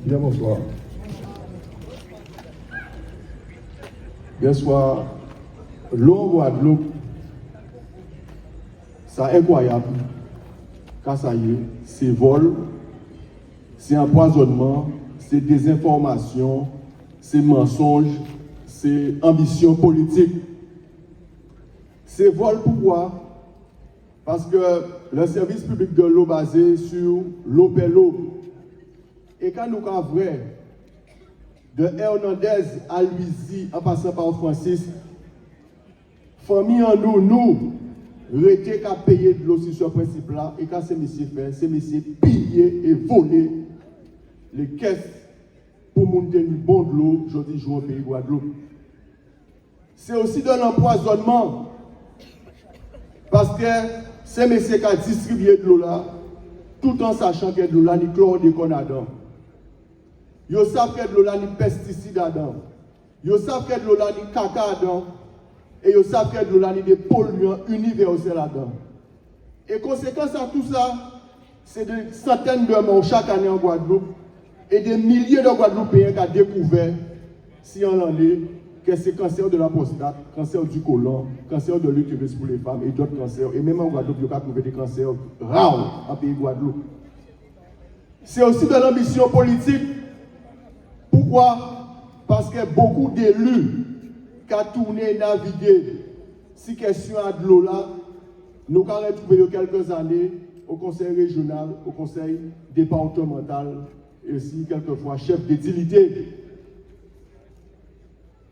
Bien bonsoir. Bien soir. L'eau en Guadeloupe, c'est incroyable. Car ça y est, c'est vol, c'est empoisonnement, c'est désinformation, c'est mensonge, c'est ambition politique. C'est vol pourquoi? Parce que le service public de l'eau basé sur l'eau. Et quand nous avons vrai, de Hernandez à Louisie, en passant par Francis, famille en nous, rete qu'à payer de l'eau sur ce principe-là, et quand ces messieurs fait, ces messieurs piller et voler les caisses pour monter du bon de l'eau, je dis, jouer au pays Guadeloupe. C'est aussi de l'empoisonnement, parce que ces messieurs qui ont distribué de l'eau là, tout en sachant qu'il y a de l'eau là, ni chlordécone dedans. Ils savent qu'il y a de l'eau là, ni pesticides dedans. Ils savent qu'il y a de l'eau là, ni caca dedans. Et ils savent qu'il y a de l'eau là, ni des polluants universels là-dedans. Et conséquence à tout ça, c'est des centaines de morts chaque année en Guadeloupe et des milliers de Guadeloupéens qui ont découvert, si on en est, que c'est cancer de la prostate, cancer du côlon, cancer de l'utérus pour les femmes et d'autres cancers. Et même en Guadeloupe, il y a trouvé des cancers rares en pays Guadeloupe. C'est aussi de l'ambition politique. Pourquoi? Parce que beaucoup d'élus qui ont tourné, navigué, si question à de l'eau là, nous avons retrouvé il y a quelques années au conseil régional, au conseil départemental et aussi quelquefois chef d'édilité.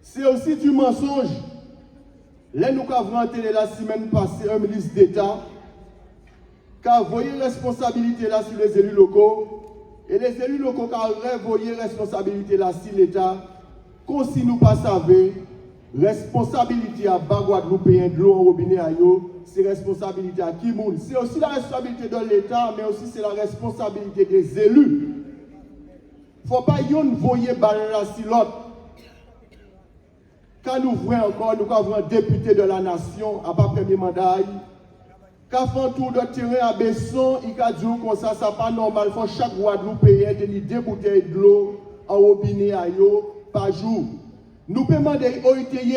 C'est aussi du mensonge. Là, nous avons rentré la semaine passée un ministre d'État qui a envoyé responsabilité là sur les élus locaux. Et les élus locaux qui ont envoyé responsabilité là sur l'État, comme si nous ne savions pas, responsabilité à bas Guadeloupéen de l'eau en robinet à yo, c'est responsabilité à qui moun. C'est aussi la responsabilité de l'État, mais aussi c'est la responsabilité des élus. Il ne faut pas yon voyer balle là sur l'autre. Quand nous voyons encore, nous avons un député de la nation, à pas premier mandat, qui a fait un tour de terrain à Besson, il a dit comme ça, ça pas normal, il faut chaque Guadeloupéen tenir 2 bouteilles de l'eau en robinet à yo par jour. Nous pouvons demander OITY.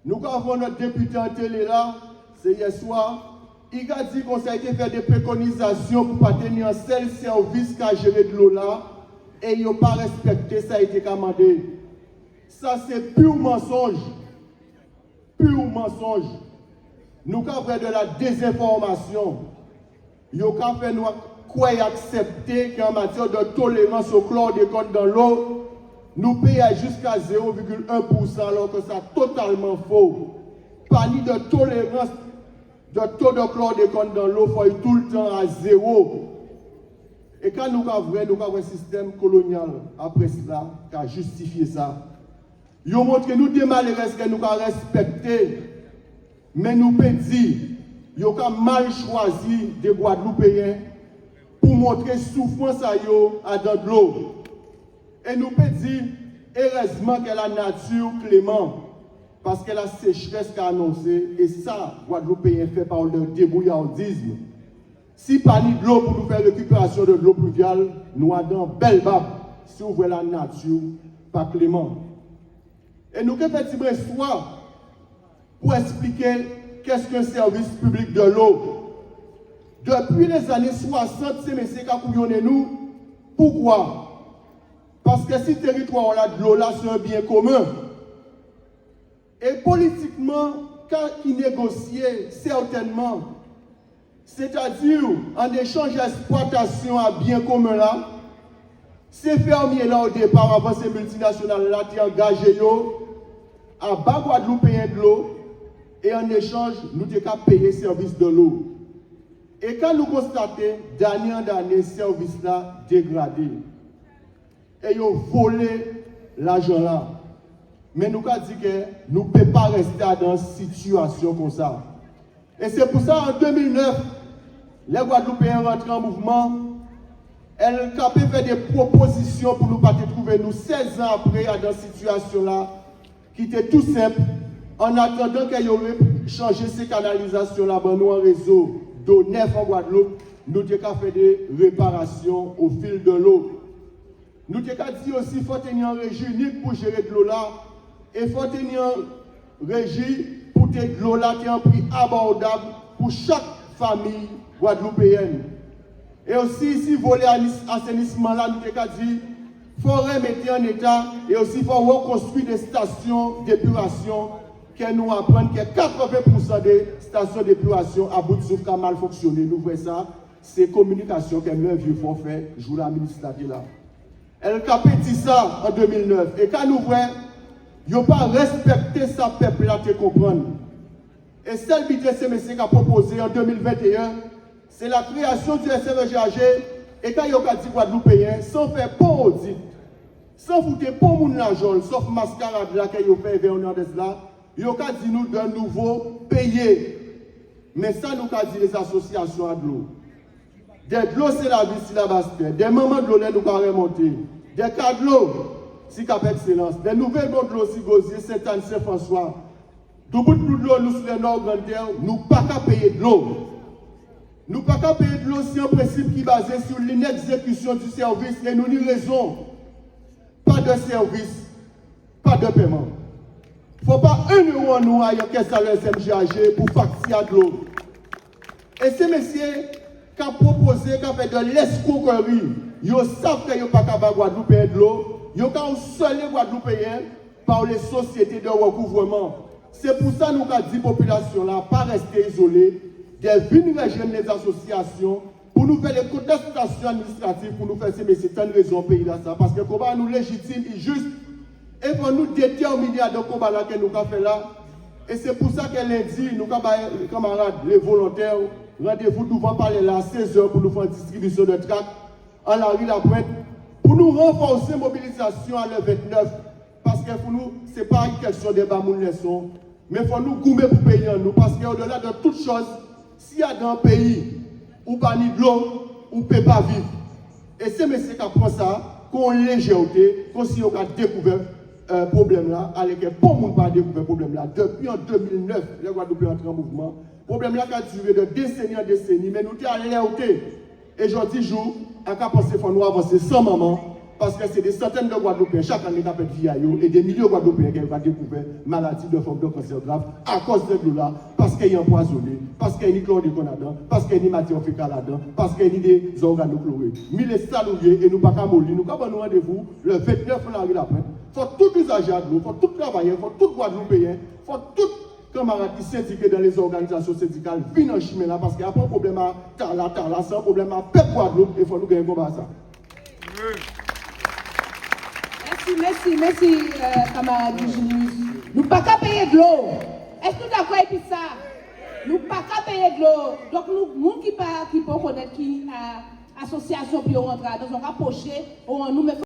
Nous avons notre député en télé là, c'est hier soir. Il a dit qu'on a été fait des préconisations pour ne pas tenir un seul service qui a géré de l'eau là. Et ils n'ont pas respecté, ça a été commandé. Ça c'est pur mensonge. Pur mensonge. Nous avons fait de la désinformation. Ils ont fait nous quoi accepter qu'en matière de tolérance au chlordécone dans l'eau, nous payons jusqu'à 0,1% alors que c'est totalement faux. Pas ni de tolérance de taux de chlordécone dans l'eau, il faut tout le temps à 0. Et quand nous avons un système colonial après cela qui a justifié ça, ils ont montré nous des malheureux que nous avons respecté, mais nous pouvons dire qu'ils ont mal choisi des Guadeloupéens pour montrer souffrance à eux à dans de l'eau. Et nous pouvons dire, heureusement que la nature clément, parce que la sécheresse qu'a annoncé, et ça, Guadeloupéens fait par leur débrouillardisme. Si pas ni de l'eau pour nous faire récupération de l'eau pluviale, nous avons belle bab si on voit la nature pas clément. Et nous avons fait une histoire pour expliquer qu'est-ce qu'un service public de l'eau. Depuis les années 60, ces messieurs qui ont nous. Pourquoi? Parce que si le territoire a de l'eau là, c'est un bien commun. Et politiquement, quand ils négociaient, certainement, c'est-à-dire en échange d'exploitation à bien commun là, ces fermiers là au départ, avant ces multinationales là, qui engagé à bas Guadeloupéen de l'eau, et en échange, nous devons payer le service de l'eau. Et quand nous constatons, d'année en année, ce service là dégradé. Et ils ont volé l'argent là. Mais nous avons dit que nous ne pouvons pas rester dans une situation comme ça. Et c'est pour ça, en 2009, les Guadeloupéens rentrent en mouvement. Elles ont fait des propositions pour nous pas trouver nous 16 ans après dans cette situation-là, qui était tout simple, en attendant qu'il y aurait changé ces canalisations là, nous en réseau d'eau neuf en Guadeloupe, nous avons fait des réparations au fil de l'eau. Nous avons dit aussi qu'il faut tenir un régime unique pour gérer de l'eau là. Et il faut tenir un régime pour que de l'eau là qui a un prix abordable pour chaque famille guadeloupéenne. Et aussi, si vous voulez assainissement là, nous avons dit qu'il faut remettre en état et aussi il faut reconstruire des stations d'épuration que nous apprenons que 80% des stations d'épuration à bout de souffle ont mal fonctionné. Nous voyons ça, c'est communication que nous vieux faut faire, je vous la ministre là. Elle a dit ça en 2009. Et quand nous voyons, ils n'ont pas respecté sa peuple là, tu comprends. Et celle que CMC a proposé en 2021, c'est la création du SMGAG. Et quand ils ont dit Guadeloupéen, sans faire bon audit, sans foutre pour mon l'argent, sauf mascarade là qu'ils ont fait vers là, ils ont dit nous d'un nouveau payer. Mais ça nous a dit les associations à de l'eau. Des de l'eau c'est la vie, c'est la basse. Des moments de l'eau nous avons remonté. Des cas de l'eau, c'est cap excellence. Des nouvelles mondes de l'eau, c'est Gosier, Saint-Anne, Saint-François. Tout bout de l'eau, nous sur les nord grande terre, nous pas qu'à payer de l'eau. Nous pas qu'à payer de l'eau, c'est un principe qui est basé sur l'inexécution du service et nous n'y raison. Pas de service, pas de paiement. Il ne faut pas un euro en nous à qu'est-ce que le SMGAG pour facturer de l'eau. Et ces messieurs qui ont proposé, qui ont fait de l'escroquerie, ils savent qu'ils ne sont pas capables de Guadeloupéen de l'eau, ils ont seul les Guadeloupéens par les sociétés de recouvrement. C'est pour ça que nous avons dit la population là, pas rester isolée, des vignes régionnes les associations, pour nous faire des contestations administratives, pour nous faire ces messieurs, c'est une raison au pays là, ça, parce que le combat nous légitime et juste, et pour nous déterminer à de combat là que nous avons fait là. Et c'est pour ça que lundi, nous avons les camarades, les volontaires, rendez-vous devant parler là à 16h pour nous faire une distribution de tracts en la rue La Pointe, pour nous renforcer la mobilisation à le 29. Parce que pour nous, ce n'est pas une question de bamoun leçon, mais il faut nous goumer pour payer en nous. Parce qu'au-delà de toute chose, s'il y a dans un pays où pas ni de l'eau, on ne peut pas vivre. Et c'est M. qui apprend ça, qu'on légèreté, qu'on si on a découvert problème là, alors que pour le monde pas découvert problème là. Depuis en 2009, les Guadeloupe est entré en mouvement. Problème là qui a duré de décennie en décennie, mais nous sommes alertés. Et je dis jour, à quoi penser qu'il faut nous avancer sans maman. Parce que c'est des centaines de Guadeloupéens chaque année qui ont fait vie et des milliers de Guadeloupéens qui ont découvert maladie de forme de cancer grave à cause de l'eau-là, parce qu'il y a empoisonné, parce qu'il y a une chlordécone là-dedans, parce qu'il y a une matière fécale là-dedans, parce qu'il y a des organochlorés. Mais les salariés et nous pas qu'à mollir, nous avons rendez-vous le 29 février après. Il faut tout usager de l'eau, il faut tout travailler, il faut tout Guadeloupéen, il faut tout camarades qui syndiqués dans les organisations syndicales viennent en chemin là, parce qu'il n'y a pas de problème à Tala, c'est un problème à Pep Guadeloupe et il faut nous gagner comme ça. Merci, camarade Julius. Nous ne pouvons pas payer de l'eau. Est-ce que nous d'accord avec ça? Nous ne pouvons pas payer de l'eau. Donc, nous qui peuvent connaître qui association qui rentre dans un rapproché, nous